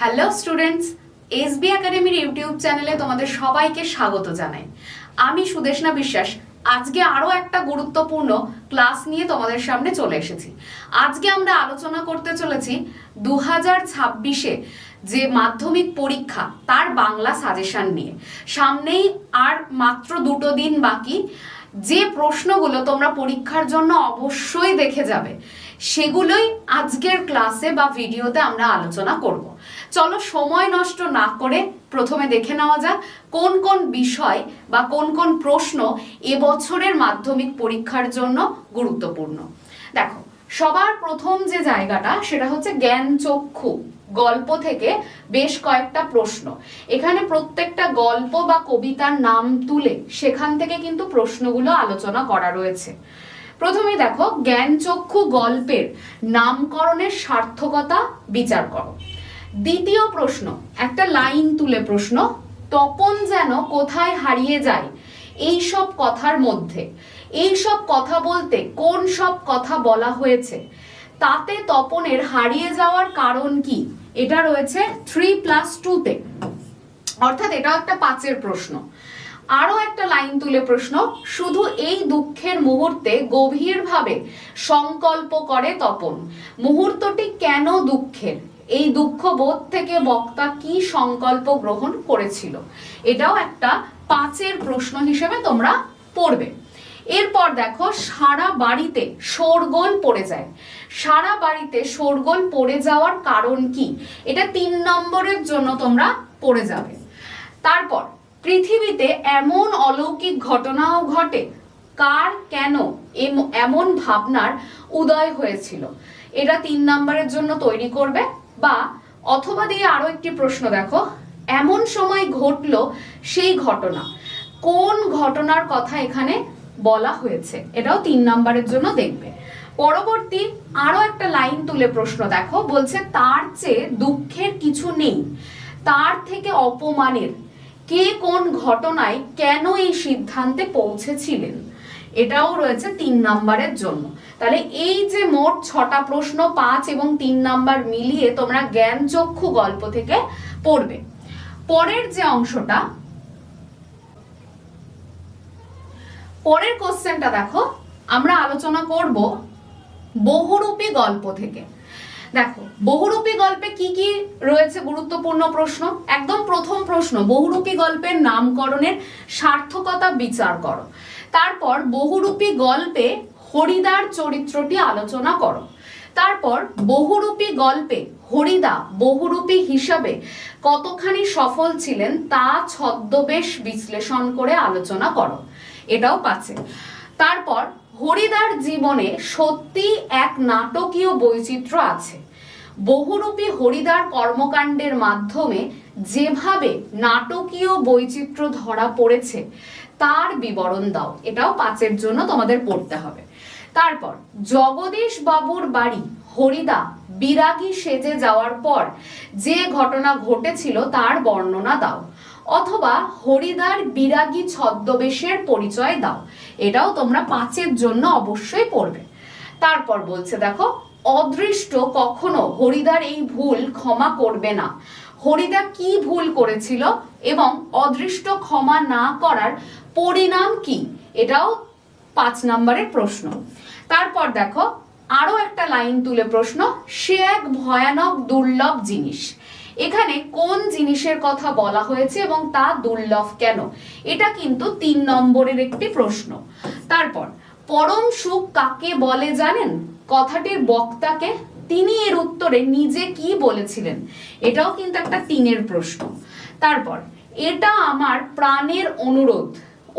Hello students, SB একাডেমির YouTube চ্যানেলে তোমাদের সবাইকে স্বাগত জানাই। আমি সুদেশনা বিশ্বাস আজকে আরো একটা গুরুত্বপূর্ণ ক্লাস নিয়ে তোমাদের সামনে চলে এসেছি। আজকে আমরা আলোচনা করতে চলেছি 2026-এ যে মাধ্যমিক পরীক্ষা তার বাংলা সাজেশন নিয়ে। সামনেই আর মাত্র 2 দিন বাকি। যে প্রশ্নগুলো তোমরা পরীক্ষার জন্য অবশ্যই দেখে যাবে সেগুলোই আজকের ক্লাসে বা ভিডিওতে আমরা আলোচনা করব। চলো সময় নষ্ট না করে প্রথমে দেখে নেওয়া যাক কোন কোন বিষয় বা কোন কোন প্রশ্ন এবছরের মাধ্যমিক পরীক্ষার জন্য গুরুত্বপূর্ণ। দেখো, সবার প্রথম যে জায়গাটা সেটা হচ্ছে জ্ঞানচক্ষু গল্প থেকে বেশ কয়েকটা প্রশ্ন। এখানে প্রত্যেকটা গল্প বা কবিতার নাম তুলে সেখান থেকে কিন্তু প্রশ্নগুলো আলোচনা করা রয়েছে। প্রথমে দেখো, জ্ঞানচক্ষু গল্পের নামকরণের সার্থকতা বিচার করো। দ্বিতীয় প্রশ্ন, একটা লাইন তুলে প্রশ্ন, তপন যেন কোথায় হারিয়ে যায় এই সব কথার মধ্যে। এই সব কথা বলতে কোন সব কথা বলা হয়েছে, তাতে তপনের হারিয়ে যাওয়ার কারণ কি? এটা রয়েছে 3+2-তে, অর্থাৎ এটাও একটা 5-এর প্রশ্ন। আরো একটা লাইন তুলে প্রশ্ন, শুধু এই দুঃখের মুহূর্তে গভীরভাবে সংকল্প করে তপন। মুহূর্তটি কেন দুঃখের? এই দুঃখ বোধ থেকে বক্তা কি সংকল্প গ্রহণ করেছিল? এটাও একটা 5-এর প্রশ্ন হিসেবে তোমরা পড়বে। এরপর দেখো, সারা বাড়িতে শোরগোল পড়ে যায়। সারা বাড়িতে শোরগোল পড়ে যাওয়ার কারণ কি? এটা 3 নম্বরের জন্য তোমরা পড়ে যাবে। তারপর, পৃথিবীতে এমন অলৌকিক ঘটনাও ঘটে, কার কেন এমন ভাবনার উদয় হয়েছিল। এটা 3 নম্বরের জন্য তৈরি করবে। বা অথবা দিয়ে আরো একটি প্রশ্ন দেখো, এমন সময় ঘটলো সেই ঘটনা, কোন ঘটনার কথা এখানে বলা হয়েছে? এটাও 3 নম্বরের জন্য দেখবে। পরবর্তী আরো একটা লাইন তুলে প্রশ্ন দেখো, বলছে তার চেয়ে দুঃখের কিছু নেই, তার থেকে অপমানের কে কোন ঘটনায় কেন এই সিদ্ধান্তে পৌঁছেছিলেন। এটাও রয়েছে 3 নম্বরের জন্য। তাহলে এই যে মোট 6টা প্রশ্ন 5 এবং 3 নম্বর মিলিয়ে তোমরা জ্ঞানচক্ষু গল্প থেকে পড়বে। পরের যে অংশটা, পরের কোশ্চেনটা দেখো, আমরা আলোচনা করব বহুরূপী গল্প থেকে। দেখো, বহুরূপী গল্পে কি কি রয়েছে গুরুত্বপূর্ণ প্রশ্ন। একদম প্রথম প্রশ্ন, বহুরূপী গল্পের নামকরণের সার্থকতা বিচার করো। তারপর বহুরূপী গল্পে হরিদার চরিত্রটি আলোচনা করো। তারপর বহুরূপী গল্পে হরিদা বহুরূপী হিসাবে কতখানি সফল ছিলেন তা ছদ্মবেশ বিশ্লেষণ করে আলোচনা করো। এটাও 5-এ। তারপর হরিদার জীবনে সত্যি এক নাটকীয় বৈচিত্র্য আছে। বহুরূপী হরিদার কর্মকাণ্ডের মাধ্যমে যেভাবে নাটকীয় বৈচিত্র্য ধরা পড়েছে তার বিবরণ দাও। এটাও 5-এর জন্য তোমাদের পড়তে হবে। তারপর জগদীশ বাবুর বাড়ি হরিদা বিরাগী সেজে যাওয়ার পর যে ঘটনা ঘটেছিল তার বর্ণনা দাও। অথবা হরিদার বিরাগী ছদ্মবেশের পরিচয় দাও। এটাও তোমরা 5-এর জন্য অবশ্যই পড়বে। তারপর বলছে দেখো, অদৃষ্ট কখনো হরিদার এই ভুল ক্ষমা করবে না। হরিদা কি ভুল করেছিল এবং অদৃষ্ট ক্ষমা না করার পরিণাম কি? এটাও 5 নম্বরের প্রশ্ন। তারপর দেখো, আরো একটা লাইন তুলে প্রশ্ন, সে এক ভয়ানক দুর্লভ জিনিস। এখানে কোন জিনিসের কথা বলা হয়েছে এবং তা দুর্লভ কেন? এটা কিন্তু 3 নম্বরের একটি প্রশ্ন। তারপর, পরম সুখ কাকে বলে জানেন? কথাটির বক্তাকে। তিনি এর উত্তরে নিজে কি বলেছিলেন? এটাও কিন্তু একটা 3-এর প্রশ্ন। তারপর, এটা আমার প্রাণের অনুরোধ।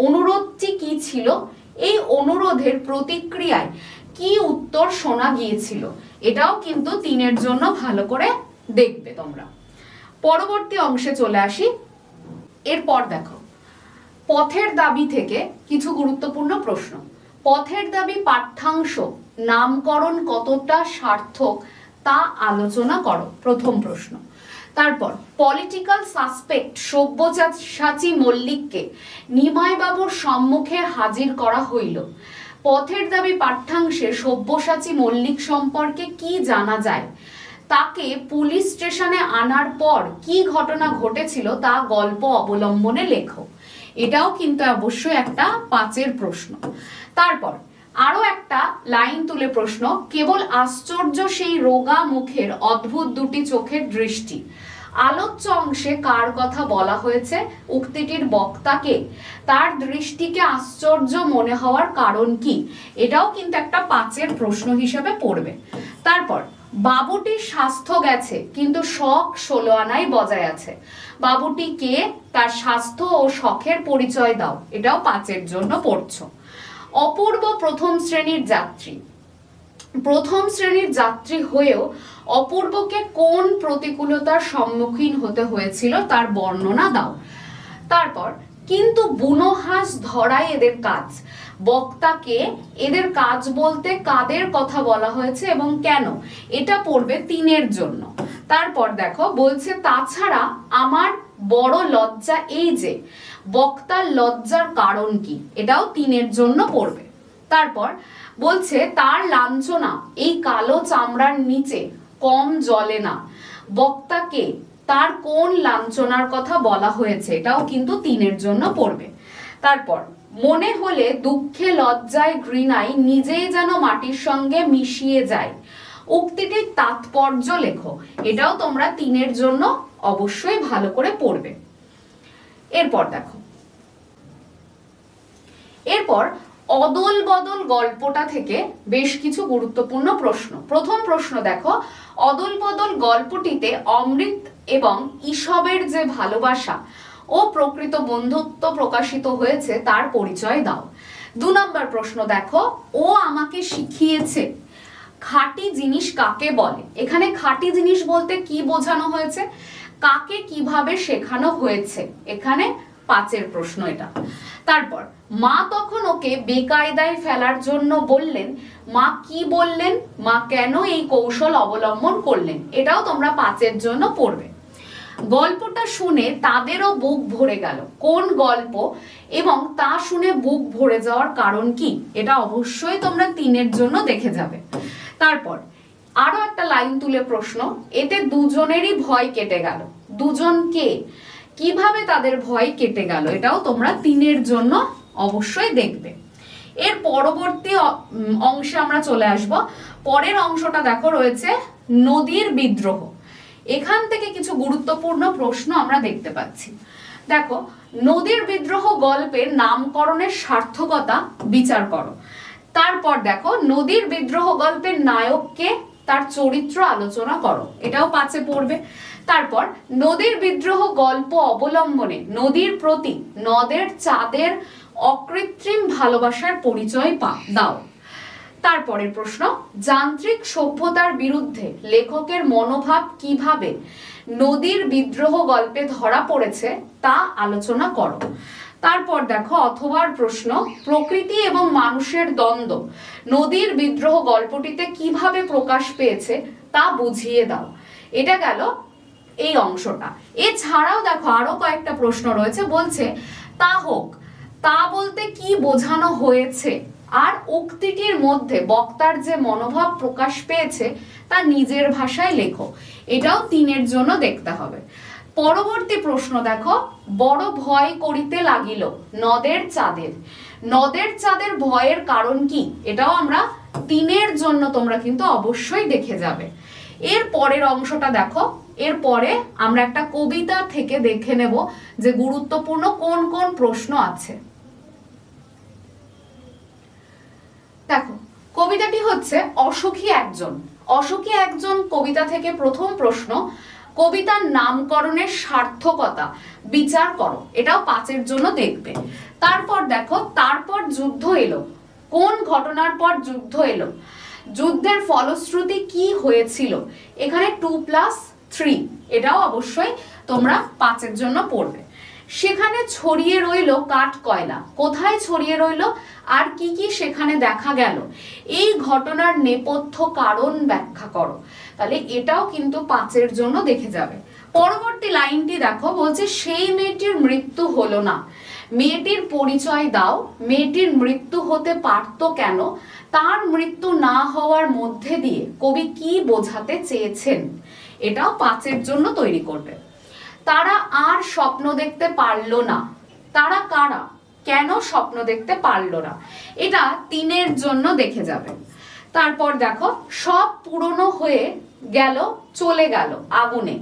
অনুরোধটি কি ছিল? এই অনুরোধের প্রতিক্রিয়ায় কি উত্তর শোনা গিয়েছিল? এটাও কিন্তু 3-এর জন্য ভালো করে দেখবে তোমরা। পরবর্তী অংশে চলে আসি। এরপর দেখো, পথের দাবি থেকে কিছু গুরুত্বপূর্ণ প্রশ্ন। পথের দাবি পাঠ্যাংশ নামকরণ কতটা সার্থক তা আলোচনা করো, প্রথম প্রশ্ন। তারপর, পলিটিক্যাল সাসপেক্ট সব্যসাচী মল্লিককে নিমাইবাবুর সম্মুখে হাজির করা হইল। পথের দাবি পাঠ্যাংশে সব্যসাচী মল্লিক সম্পর্কে কি জানা যায় তাকে পুলিশ স্টেশনে আনার পর কি ঘটনা ঘটেছিল তা গল্প অবলম্বনে লেখো। এটাও কিন্তু অবশ্যই একটা 5-এর প্রশ্ন। তারপর আরো একটা লাইন তুলে প্রশ্ন, কেবল আশ্চর্য সেই রোগা মুখের অদ্ভুত দুটি চোখের দৃষ্টি। আলোচ্য অংশে কার কথা বলা হয়েছে? উক্তিটির বক্তাকে। তার দৃষ্টিকে আশ্চর্য মনে হওয়ার কারণ কি? এটাও কিন্তু একটা 5-এর প্রশ্ন হিসেবে পড়বে। তারপর বাবুটির স্বাস্থ্য গেছে কিন্তু শখ 16 আনাই বজায় আছে। বাবুটি কে? তার স্বাস্থ্য ও শখের পরিচয় দাও। এটাও 5-এর জন্য পড়ছো। অপূর্ব প্রথম শ্রেণীর যাত্রী। প্রথম শ্রেণীর যাত্রী হয়েও অপূর্বকে কোন প্রতিকূলতার সম্মুখীন হতে হয়েছিল তার বর্ণনা দাও। তারপর কিন্তু বুনো হাঁস ধরাই এদের কাজ। বক্তাকে। এদের কাজ বলতে কাদের কথা বলা হয়েছে এবং কেন? এটা পড়বে 3-এর জন্য। তারপর দেখো বলছে তাছাড়া আমার বড় লজ্জা এই যে। বক্তার লজ্জার কারণ কি? এটাও 3-এর জন্য পড়বে। তারপর বলছে তার লাঞ্ছনা এই কালো চামড়ার নিচে কম জ্বলে না। বক্তাকে। তার কোন লাঞ্ছনার কথা বলা হয়েছে? এটাও কিন্তু 3-এর জন্য পড়বে। তারপর মনে হলে দুঃখে লজ্জায় ঘৃণায় নিজেই যেন মাটির সঙ্গে মিশিয়ে যায়। উক্তিটির তাৎপর্য লেখো। এটাও তোমরা 3-এর জন্য অবশ্যই ভালো করে পড়বে। এরপর দেখো, এরপর অদল বদল গল্পটা থেকে বেশ কিছু গুরুত্বপূর্ণ প্রশ্ন। প্রথম প্রশ্ন দেখো, অদল বদল গল্পটিতে অমৃত এবং ঈশবের যে ভালোবাসা ও প্রকৃত বন্ধুত্ব প্রকাশিত হয়েছে তার পরিচয় দাও। 2 নম্বর প্রশ্ন দেখো, ও আমাকে শিখিয়েছে। খাঁটি জিনিস কাকে বলে? এখানে খাঁটি জিনিস বলতে কি বোঝানো হয়েছে? কাকে কিভাবে শেখানো হয়েছে? এখানে 5-এর প্রশ্ন এটা। তারপর মা তখন ওকে বেকায়দায় ফেলার জন্য বললেন। মা কি বললেন? মা কেন এই কৌশল অবলম্বন করলেন? এটাও তোমরা 5-এর জন্য পড়বে। গল্পটা শুনে তাদেরও বুক ভরে গেল। কোন গল্প এবং তা শুনে বুক ভরে যাওয়ার কারণ কি? এটা অবশ্যই তোমরা 3-এর জন্য দেখে যাবে। তারপর আরো একটা লাইন তুলে প্রশ্ন, এতে দুজনেরই ভয় কেটে গেল। দুজন কে? কিভাবে তাদের ভয় কেটে গেল? এটাও তোমরা 3-এর জন্য অবশ্যই দেখবে। এর পরবর্তী অংশে আমরা চলে আসব। পরের অংশটা দেখো রয়েছে নদীর বিদ্রোহ। এখান থেকে কিছু গুরুত্বপূর্ণ প্রশ্ন আমরা দেখতে পাচ্ছি। দেখো, নদীর বিদ্রোহ গল্পের নামকরণের সার্থকতা বিচার করো। তারপর দেখো নদীর বিদ্রোহ গল্পের নায়ককে, তার চরিত্র আলোচনা করো। এটাও 5-এ পড়বে। তারপর নদীর বিদ্রোহ গল্প অবলম্বনে নদীর প্রতি নদের চাঁদের অকৃত্রিম ভালোবাসার পরিচয় দাও। তারপরের প্রশ্ন, যান্ত্রিক সভ্যতার বিরুদ্ধে লেখকের মনোভাব কিভাবে নদীর বিদ্রোহ গল্পে ধরা পড়েছে তা আলোচনা করো। তারপর দেখো অথবার প্রশ্ন, প্রকৃতি এবং মানুষের দ্বন্দ্ব নদীর বিদ্রোহ গল্পটিতে কিভাবে প্রকাশ পেয়েছে তা বুঝিয়ে দাও। এটা গেল এই অংশটা। এছাড়াও দেখো আরো কয়েকটা প্রশ্ন রয়েছে। বলছে তা হোক, তা বলতে কি বোঝানো হয়েছে? আর উক্তিটির মধ্যে বক্তার যে মনোভাব প্রকাশ পেয়েছে তা নিজের ভাষায় লেখো। এটাও 3-এর জন্য দেখতে হবে। পরবর্তী প্রশ্ন দেখো, বড় ভয় করিতে লাগিল নদের চাঁদের। নদের চাঁদের ভয়ের কারণ কি? এটাও আমরা 3-এর জন্য তোমরা কিন্তু অবশ্যই দেখে যাবে। এর পরের অংশটা দেখো। এরপরে আমরা একটা কবিতা থেকে দেখে নেব যে গুরুত্বপূর্ণ কোন কোন প্রশ্ন আছে। দেখো, কবিতাটি হচ্ছে অসুখী একজন। অসুখী একজন কবিতা থেকে প্রথম প্রশ্ন, কবিতার নামকরণের সার্থকতা বিচার করো। এটাও 5-এর জন্য দেখবে। তারপর দেখো, তারপর যুদ্ধ এলো। কোন ঘটনার পর যুদ্ধ এলো? যুদ্ধের ফলশ্রুতি কি হয়েছিল? এখানে 2+3। এটাও অবশ্যই তোমরা 5-এর জন্য পড়বে। সেখানে ছড়িয়ে রইল কাঠ কয়লা। কোথায় ছড়িয়ে রইল আর কি কি সেখানে দেখা গেল? এই ঘটনার নেপথ্য কারণ ব্যাখ্যা করো। তাহলে এটাও কিন্তু 5-এর জন্য দেখে যাবে। পরবর্তী লাইনটি দেখো, বলছে সেই মেয়েটির মৃত্যু হলো না। মেয়েটির পরিচয় দাও। মেয়েটির মৃত্যু হতে পারতো কেন? তার মৃত্যু না হওয়ার মধ্যে দিয়ে কবি কি বোঝাতে চেয়েছেন? এটাও 5-এর জন্য তৈরি করবে। তারা আর স্বপ্ন দেখতে পারলো না, তারা কারা, কেন স্বপ্ন দেখতে পারলো না, এটা 3-এর জন্য দেখে যাবে। তারপর দেখো সব পুরনো হয়ে গেল, চলে গেল আগুনে,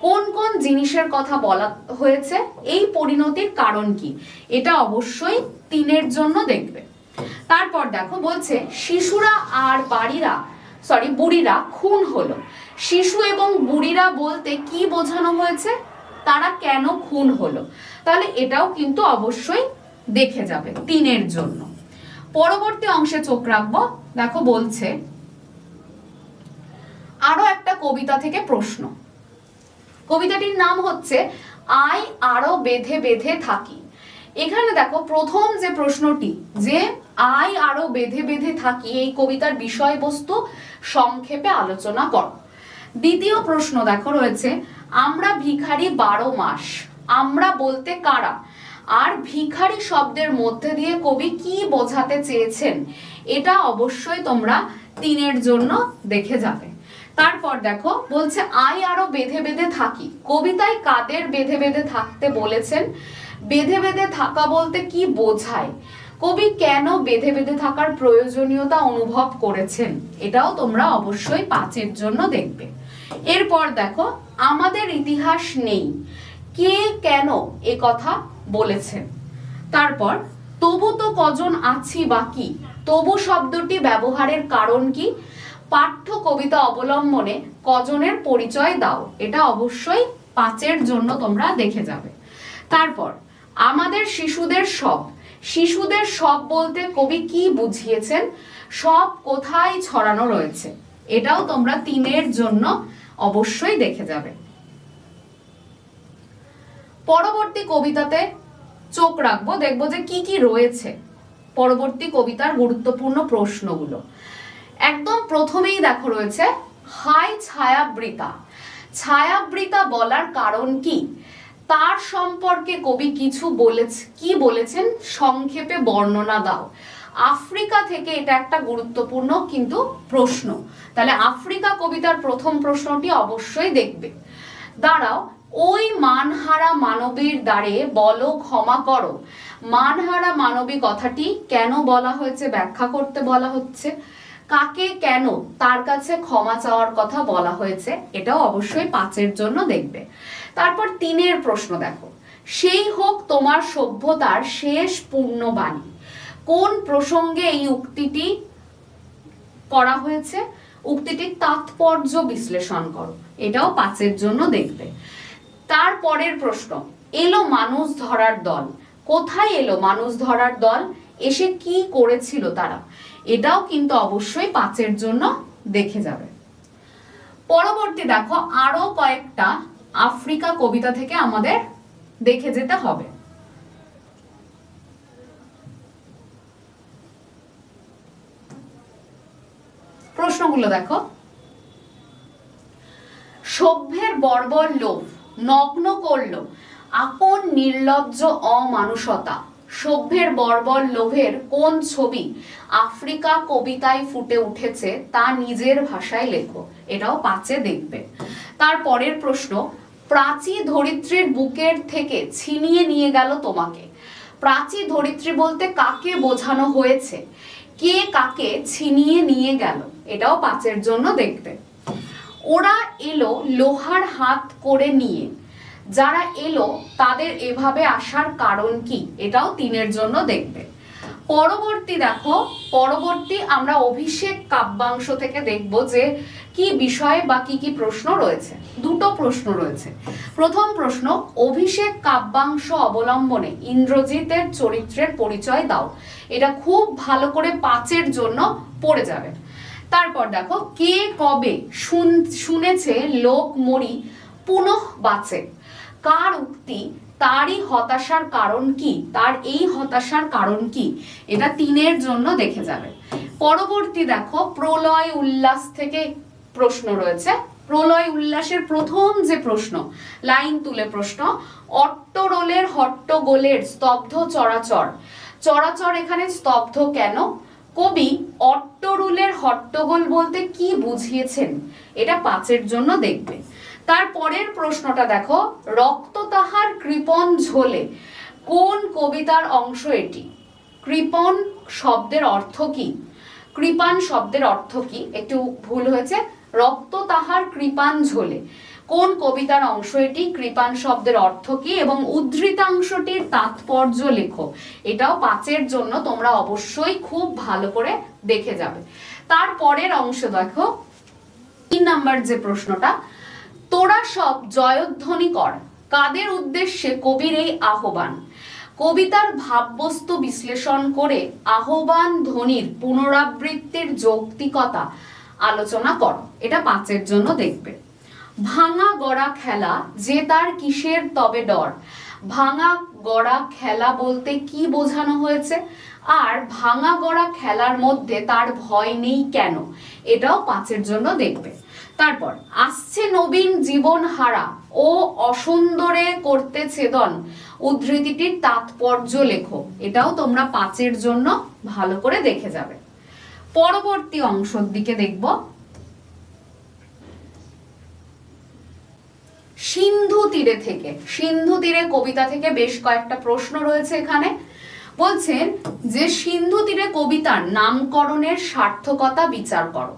কোন কোন জিনিসের কথা বলা হয়েছে, এই পরিণতির কারণ কি, এটা অবশ্যই 3-এর জন্য দেখবে। তারপর দেখো বলছে শিশুরা আর বুড়িরা খুন হলো, শিশু এবং বুড়িরা বলতে কি বোঝানো হয়েছে, তারা কেন খুন হলো, তাহলে এটাও কিন্তু অবশ্যই দেখে যাবে 3-এর জন্য। পরবর্তী অংশে চোখ রাখবো। দেখো বলছে আরো একটা কবিতা থেকে প্রশ্ন। কবিতাটির নাম হচ্ছে আই আরো বেঁধে বেঁধে থাকি। এখানে দেখো প্রথম যে প্রশ্নটি, যে আই আরো বেঁধে বেঁধে থাকি, এই কবিতার বিষয়বস্তু সংক্ষেপে আলোচনা করো। দ্বিতীয় প্রশ্ন দেখো রয়েছে আমরা ভিখারি 12 মাস, আমরা বলতে কারা, আর ভিখারি শব্দের মধ্যে দিয়ে কবি কি বোঝাতে চেয়েছেন, এটা অবশ্যই তোমরা 3-এর জন্য দেখে যাবে। তারপর দেখো বলছে আই আরো বেঁধে বেঁধে থাকি, কবিতায় কাদের বেঁধে বেঁধে থাকতে বলেছেন, বেঁধে বেঁধে থাকা বলতে কি বোঝায়, কবি কেন বেঁধে বেঁধে থাকার প্রয়োজনীয়তা অনুভব করেছেন, এটাও তোমরা অবশ্যই 5-এর জন্য দেখবে। এরপর দেখো আমাদের ইতিহাস নেই, কে কেন এ কথা বলেছেন। তারপর তবু তো কজন আছি বাকি, তবু শব্দটি ব্যবহারের কারণ কি, পাঠ্য কবিতা অবলম্বনে কজনের পরিচয় দাও, এটা অবশ্যই 5-এর জন্য তোমরা দেখে যাবে। তারপর আমাদের শিশুদের সব বলতে কবি কি বুঝিয়েছেন, সব কোথায় ছড়ানো রয়েছে, এটাও তোমরা 3-এর জন্য অবশ্যই দেখে যাবে। পরবর্তী কবিতাতে চোখ রাখবো, দেখবো যে কি কি রয়েছে পরবর্তী কবিতার গুরুত্বপূর্ণ প্রশ্নগুলো। একদম প্রথমেই দেখো রয়েছে হাই ছায়াবৃতা, ছায়াবৃতা বলার কারণ কি, তার সম্পর্কে কবি কি বলেছেন সংক্ষেপে বর্ণনা দাও। আফ্রিকা থেকে এটা একটা গুরুত্বপূর্ণ কিন্তু প্রশ্ন, তাহলে আফ্রিকা কবিতার প্রথম প্রশ্নটি অবশ্যই দেখবে। দাঁড়াও ওই মানহারা মানবীর দ্বারে বলো ক্ষমা করো, মানহারা মানবী কথাটি কেন বলা হয়েছে ব্যাখ্যা করতে বলা হচ্ছে, কাকে কেন তার কাছে ক্ষমা চাওয়ার কথা বলা হয়েছে, এটাও অবশ্যই 5-এর জন্য দেখবে। তারপর 3-এর প্রশ্ন দেখো সেই হোক তোমার সভ্যতার শেষ পূর্ণবাণী, কোন প্রসঙ্গে এই উক্তিটি করা হয়েছে, উক্তিটির তাৎপর্য বিশ্লেষণ করো, এটাও 5-এর জন্য দেখবে। তারপরের প্রশ্ন এলো মানুষ ধরার দল, কোথায় এলো মানুষ ধরার দল, এসে কি করেছিল তারা, এটাও কিন্তু অবশ্যই 5-এর জন্য দেখে যাবে। পরবর্তী দেখো আরো কয়েকটা আফ্রিকা কবিতা থেকে আমাদের দেখে যেতে হবে। প্রশ্নগুলো দেখো সভ্যের বর্বর লোভ নগ্ন করলো আপন নির্লজ্জ অমানুষতা, সভ্যের বর্বর লোভের কোন ছবি আফ্রিকা কবিতায় ফুটে উঠেছে তা নিজের ভাষায় লেখো, এটাও 5-এ দেখবে। তারপরের প্রশ্ন প্রাচী ধরিত্রীর বুকের থেকে ছিনিয়ে নিয়ে গেল তোমাকে, প্রাচী ধরিত্রী বলতে কাকে বোঝানো হয়েছে, কে কাকে ছিনিয়ে নিয়ে গেল, এটাও 5-এর জন্য দেখবে। ওরা এলো লোহার হাত করে নিয়ে, যারা এলো তাদের এভাবে আসার কারণ কি, এটাও 3-এর জন্য দেখবে। পরবর্তী দেখো পরবর্তী আমরা অভিষেক কাব্যাংশ থেকে দেখব যে কি বিষয় বা কি কি প্রশ্ন রয়েছে। দুটো প্রশ্ন রয়েছে। প্রথম প্রশ্ন অভিষেক কাব্যাংশ অবলম্বনে ইন্দ্রজিতের চরিত্রের পরিচয় দাও, এটা খুব ভালো করে 5-এর জন্য পড়ে যাবে। তারপর দেখো কে কবে শুনেছে লোক মরি পুনঃ বাঁচে, কার উক্তি তারই হতাশার কারণ কি, তার এই হতাশার কারণ কি, এটা 3-এর জন্য দেখে যাবে। পরবর্তী দেখো প্রলয় উল্লাস থেকে প্রশ্ন রয়েছে। প্রলয় উল্লাসের প্রথম যে প্রশ্ন লাইন তুলে প্রশ্ন অট্টরোলের হট্টগোলের স্তব্ধ চরাচর, চরাচর এখানে স্তব্ধ কেন, কবি অট্টরোলের হট্টগোল বলতে কি বুঝিয়েছেন, এটা 5-এর জন্য দেখবে। তারপরের প্রশ্নটা দেখো, রক্ত তাহার কৃপণ ঝোলে, কোন কবিতার অংশ এটি? কৃপণ শব্দের অর্থ কি? কৃপাণ শব্দের অর্থ কি? একটু ভুল হয়েছে, রক্ত তাহার কৃপাণ ঝোলে, কোন কবিতার অংশ এটি? কৃপাণ শব্দের অর্থ কি এবং উদ্ধৃতাংশটির তাৎপর্য লেখো। এটাও 5-এর জন্য তোমরা অবশ্যই খুব ভালো করে দেখে যাবে। তারপরের অংশ দেখো, 3 নাম্বার যে প্রশ্নটা, তোরা সব জয়ধ্বনি কর, কাদের উদ্দেশ্যে কবির এই আহ্বান? কবিতার ভাববস্তু বিশ্লেষণ করে আহ্বান ধ্বনির পুনরাবৃত্তির যৌক্তিকতা আলোচনা করো। এটা 5-এর জন্য দেখবে। ভাঙা গড়া খেলা, যে তার কিসের তবে ডর? ভাঙা গড়া খেলা বলতে কি বোঝানো হয়েছে? আর ভাঙা গড়া খেলার মধ্যে তার ভয় নেই কেন? এটাও 5-এর জন্য দেখবে। তারপর আসছে নবীন জীবন হারা ও অসুন্দরে করতে ছেদন, উদ্ধৃতিটির তাৎপর্য লেখো। এটাও তোমরা 5-এর জন্য ভালো করে দেখে যাবে। পরবর্তী অংশের দিকে দেখব, সিন্ধু তীরে থেকে। সিন্ধু তীরে কবিতা থেকে বেশ কয়েকটা প্রশ্ন রয়েছে এখানে। বলছেন যে সিন্ধু তীরে কবিতার নামকরণের সার্থকতা বিচার করো।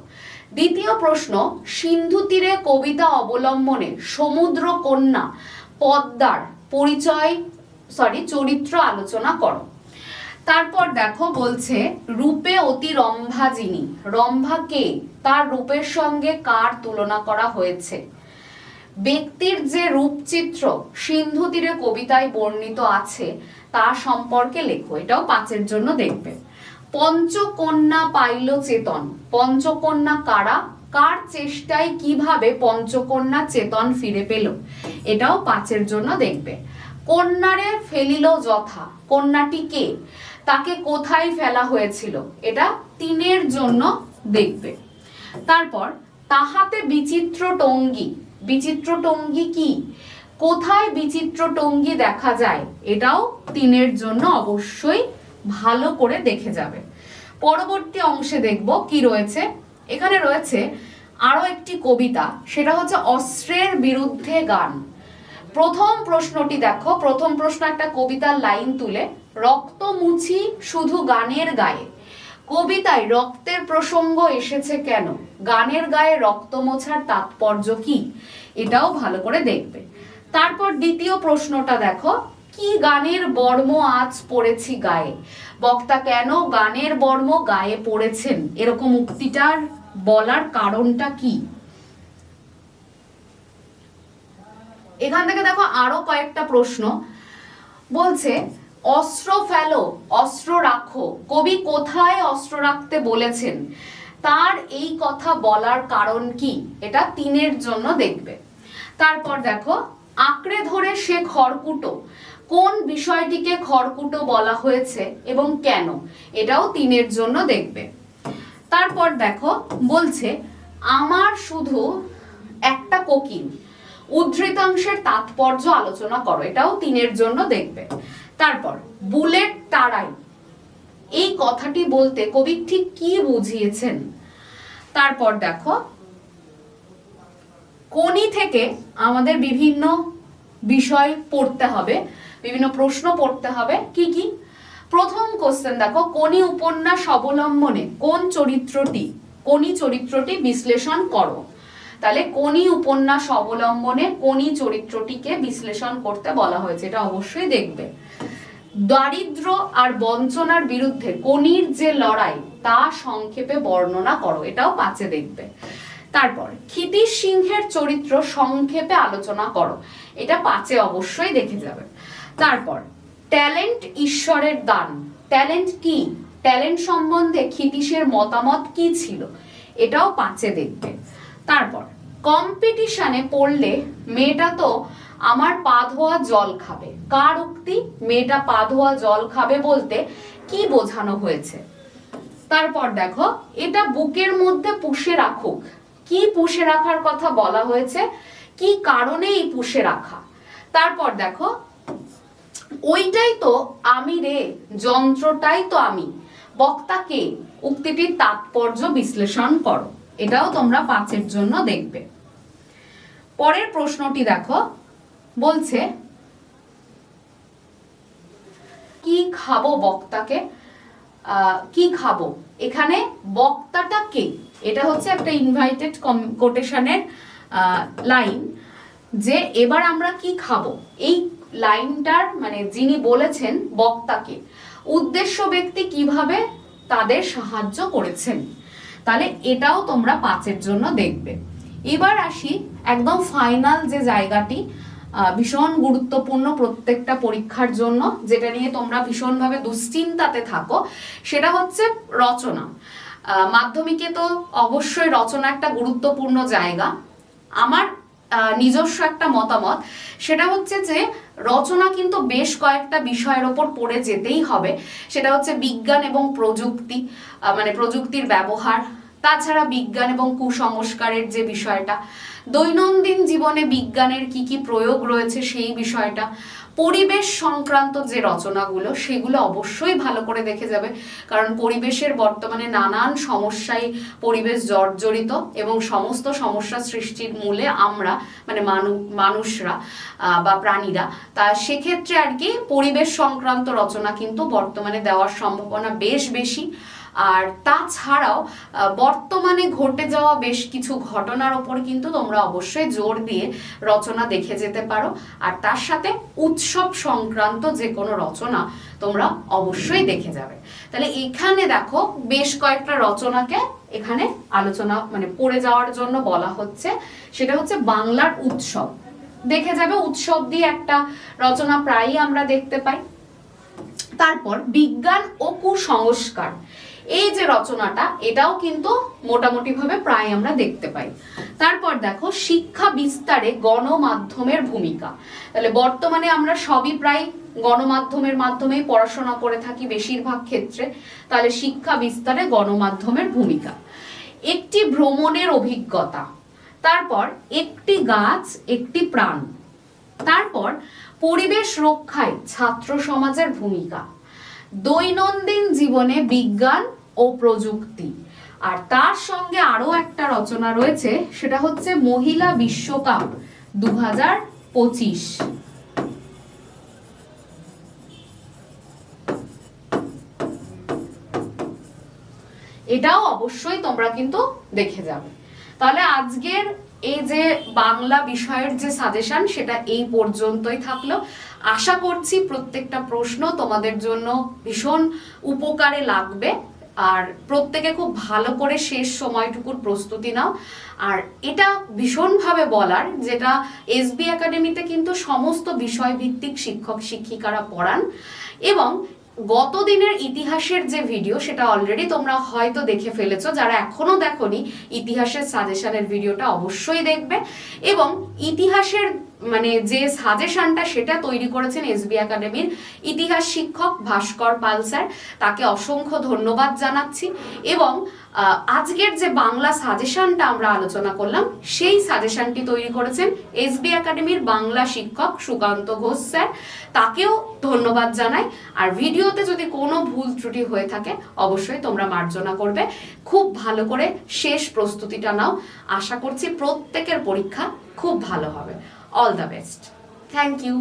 দ্বিতীয় প্রশ্ন, সিন্ধু তীরে কবিতা অবলম্বনে সমুদ্র কন্যা পদ্মার চরিত্র আলোচনা করো। তারপর দেখো বলছে রূপে অতি রম্ভা যিনি, রম্ভা কে? তার রূপের সঙ্গে কার তুলনা করা হয়েছে? ব্যক্তির যে রূপচিত্র সিন্ধু তীরে কবিতায় বর্ণিত আছে তা সম্পর্কে লেখো। এটাও 5-এর জন্য দেখবে। পঞ্চকন্যা পাইল চেতন, পঞ্চকন্যা কারা? কার চেষ্টায় কিভাবে পঞ্চকন্যা চেতন ফিরে পেল? এটাও 5-এর জন্য দেখবে। কন্যারে ফেলিল যথা, কন্যাটি কে? তাকে কোথায় ফেলা হয়েছিল? এটা 3-এর জন্য দেখবে। তারপর তাহাতে বিচিত্র টঙ্গী, বিচিত্র টঙ্গী কি? কোথায় বিচিত্র টঙ্গী দেখা যায়? এটাও 3-এর জন্য অবশ্যই ভালো করে দেখে যাবে। পরবর্তী অংশে দেখব কি রয়েছে। এখানে রয়েছে আরো একটি কবিতা, সেটা হচ্ছে অস্ত্রের বিরুদ্ধে গান। প্রথম প্রশ্নটি দেখো, প্রথম প্রশ্ন একটা কবিতার লাইন তুলে, রক্ত মুছি শুধু গানের গায়ে, কবিতায় রক্তের প্রসঙ্গ এসেছে কেন? গানের গায়ে রক্ত মোছার তাৎপর্য কি? এটাও ভালো করে দেখবে। তারপর দ্বিতীয় প্রশ্নটা দেখো, কি গানের বর্ম আজ পড়েছি গায়ে? বক্তা কেন গানের বর্ম গায়ে পড়েছেন? এরকম উক্তিটার বলার কারণটা কি? এখান থেকে দেখো আরো কয়েকটা প্রশ্ন। বলছে অস্ত্র ফেলো, অস্ত্র রাখো, কবি কোথায় অস্ত্র রাখতে বলেছেন? তার এই কথা বলার কারণ কি? এটা 3-এর জন্য দেখবে। তারপর দেখো আঁকড়ে ধরে সে খড়কুটো, কোন বিষয়টিকে খড়কুটো বলা হয়েছে এবং কেন? এটাও 3-এর জন্য দেখবে। তারপর দেখো বলছে আমার শুধু একটা কোকিল, উদ্ধৃতাংশের তাৎপর্য আলোচনা করো। এটাও 3-এর জন্য দেখবে। তারপর বুলেট তারাই, এই কথাটি বলতে কবি ঠিক কি বুঝিয়েছেন? তারপর দেখো কোনি থেকে আমাদের বিভিন্ন বিষয় পড়তে হবে, বিভিন্ন প্রশ্ন পড়তে হবে। কি কি? প্রথম কোশ্চেন দেখো, কোনি উপন্যাস অবলম্বনে কোনি চরিত্রটি বিশ্লেষণ করো। তাহলে কোনি উপন্যাস অবলম্বনে কোনি চরিত্রটিকে বিশ্লেষণ করতে বলা হয়েছে, এটা অবশ্যই দেখবে। দারিদ্র আর বঞ্চনার বিরুদ্ধে কোনির যে লড়াই তা সংক্ষেপে বর্ণনা করো। এটাও 5-এ দেখবে। তারপর ক্ষিতিশ সিংহের চরিত্র সংক্ষেপে আলোচনা করো। এটা 5-এ অবশ্যই দেখে যাবে। তারপর ট্যালেন্ট ঈশ্বরের দান, ট্যালেন্ট কি? ট্যালেন্ট সম্বন্ধে ক্ষিতিশের মতামত কি ছিল? এটাও 5-এ দেখবে। তারপর কম্পিটিশনে পড়লে মেয়েটা তো আমার পা ধোয়া জল খাবে, কার উক্তি? মেয়েটা পা ধোয়া জল খাবে বলতে কি বোঝানো হয়েছে? তারপর দেখো এটা বুকের মধ্যে পুষে রাখুক, কি পুষে রাখার কথা বলা হয়েছে? কি কারণে এই পুষে রাখা? তারপর দেখো ওইটাই তো আমি রে, যন্ত্রটাই তো আমি, বক্তাকে, উক্তিটির তাৎপর্য বিশ্লেষণ করো। এটাও তোমরা 5-এর জন্য দেখবে। পরের প্রশ্নটি দেখো, বলছে কি খাবো বক্তাকে, কি খাবো, এখানে বক্তাটা কে? এটা হচ্ছে একটা ইনভাইটেড কোটেশনের লাইন, যে এবার আমরা কি খাবো, এই লাইনটার মানে যিনি বলেছেন বক্তাকে, উদ্দেশ্য ব্যক্তি কিভাবে তাদের সাহায্য করেছেন। তাহলে এটাও তোমরা 5-এর জন্য দেখবে। এবার আসি একদম ফাইনাল যে জায়গাটি, ভীষণ গুরুত্বপূর্ণ প্রত্যেকটা পরীক্ষার জন্য, যেটা নিয়ে তোমরা ভীষণভাবে দুশ্চিন্তাতে থাকো, সেটা হচ্ছে রচনা। মাধ্যমিকে তো অবশ্যই রচনা একটা গুরুত্বপূর্ণ জায়গা। আমার নিজস্ব একটা মতামত, সেটা হচ্ছে যে রচনা কিন্তু বেশ কয়েকটা বিষয়ের ওপর পড়ে যেতেই হবে। সেটা হচ্ছে বিজ্ঞান এবং প্রযুক্তি, মানে প্রযুক্তির ব্যবহার, তাছাড়া বিজ্ঞান এবং কুসংস্কারের যে বিষয়টা, দৈনন্দিন জীবনে বিজ্ঞানের কি কি প্রয়োগ রয়েছে সেই বিষয়টা, পরিবেশ সংক্রান্ত যে রচনাগুলো সেগুলো অবশ্যই ভালো করে দেখে যাবে, কারণ পরিবেশের বর্তমানে নানান সমস্যায় পরিবেশ জর্জরিত, এবং সমস্ত সমস্যা সৃষ্টির মূলে আমরা মানে মানুষরা বা প্রাণীরা। তা সেক্ষেত্রে আর কি পরিবেশ সংক্রান্ত রচনা কিন্তু বর্তমানে দেওয়ার সম্ভাবনা বেশ বেশি। আর তাছাড়াও বর্তমানে ঘটে যাওয়া বেশ কিছু ঘটনার ওপর কিন্তু তোমরা অবশ্যই জোর দিয়ে রচনা দেখে যেতে পারো। আর তার সাথে উৎসব সংক্রান্ত যে কোনো রচনা তোমরা অবশ্যই দেখে যাবে। তাহলে এখানে দেখো বেশ কয়েকটা রচনাকে এখানে আলোচনা মানে পড়ে যাওয়ার জন্য বলা হচ্ছে। সেটা হচ্ছে বাংলার উৎসব, দেখে যাবে। উৎসব দিয়ে একটা রচনা প্রায়ই আমরা দেখতে পাই। তারপর বিজ্ঞান ও কুসংস্কার, এই যে রচনাটা, এটাও কিন্তু মোটামুটি ভাবে প্রায় আমরা দেখতে পাই। তারপর দেখো শিক্ষা বিস্তারে গণমাধ্যমের ভূমিকা। তাহলে বর্তমানে আমরা সবই প্রায় গণমাধ্যমের মাধ্যমেই পড়াশোনা করে থাকি বেশিরভাগ ক্ষেত্রে। তাহলে শিক্ষা বিস্তারে গণমাধ্যমের ভূমিকা। একটি ভ্রমণের অভিজ্ঞতা, তারপর একটি গাছ একটি প্রাণ, তারপর পরিবেশ রক্ষায় ছাত্র সমাজের ভূমিকা, দৈনন্দিন জীবনে বিজ্ঞান ও প্রযুক্তি। আর তার সঙ্গে আরো একটা রচনা রয়েছে, সেটা হচ্ছে মহিলা বিশ্বকাপ 2025। এটাও অবশ্যই তোমরা কিন্তু দেখে যাবে। তাহলে আজকের এই যে বাংলা বিষয়ের যে সাজেশন, সেটা এই পর্যন্তই থাকলো। আশা করছি প্রত্যেকটা প্রশ্ন তোমাদের জন্য ভীষণ উপকারে লাগবে, আর প্রত্যেকে খুব ভালো করে শেষ সময়টুকুর প্রস্তুতি নাও। আর এটা ভীষণভাবে বলার, যেটা এসবি একাডেমিতে কিন্তু সমস্ত বিষয় ভিত্তিক শিক্ষক শিক্ষিকারা পড়ান, এবং গত দিনের ইতিহাসের যে ভিডিও সেটা অলরেডি তোমরা হয়তো দেখে ফেলেছো। যারা এখনো দেখোনি, ইতিহাসের সাজেশনের ভিডিওটা অবশ্যই দেখবে। এবং ইতিহাসের মানে যে সাজেশনটা সেটা তৈরি করেছেন এসবি একাডেমির ইতিহাস শিক্ষক ভাস্কর পাল স্যার, তাকে অসংখ্য ধন্যবাদ জানাচ্ছি। এবং আজকের যে বাংলা সাজেশনটা আমরা আলোচনা করলাম, সেই সাজেশনটি তৈরি করেছেন এসবি একাডেমির বাংলা শিক্ষক সুকান্ত ঘোষ স্যার, তাকেও ধন্যবাদ জানাই। আর ভিডিওতে যদি কোনো ভুল ত্রুটি হয়ে থাকে অবশ্যই তোমরা মার্জনা করবে। খুব ভালো করে শেষ প্রস্তুতিটা নাও। আশা করছি প্রত্যেকের পরীক্ষা খুব ভালো হবে। All the best. Thank you.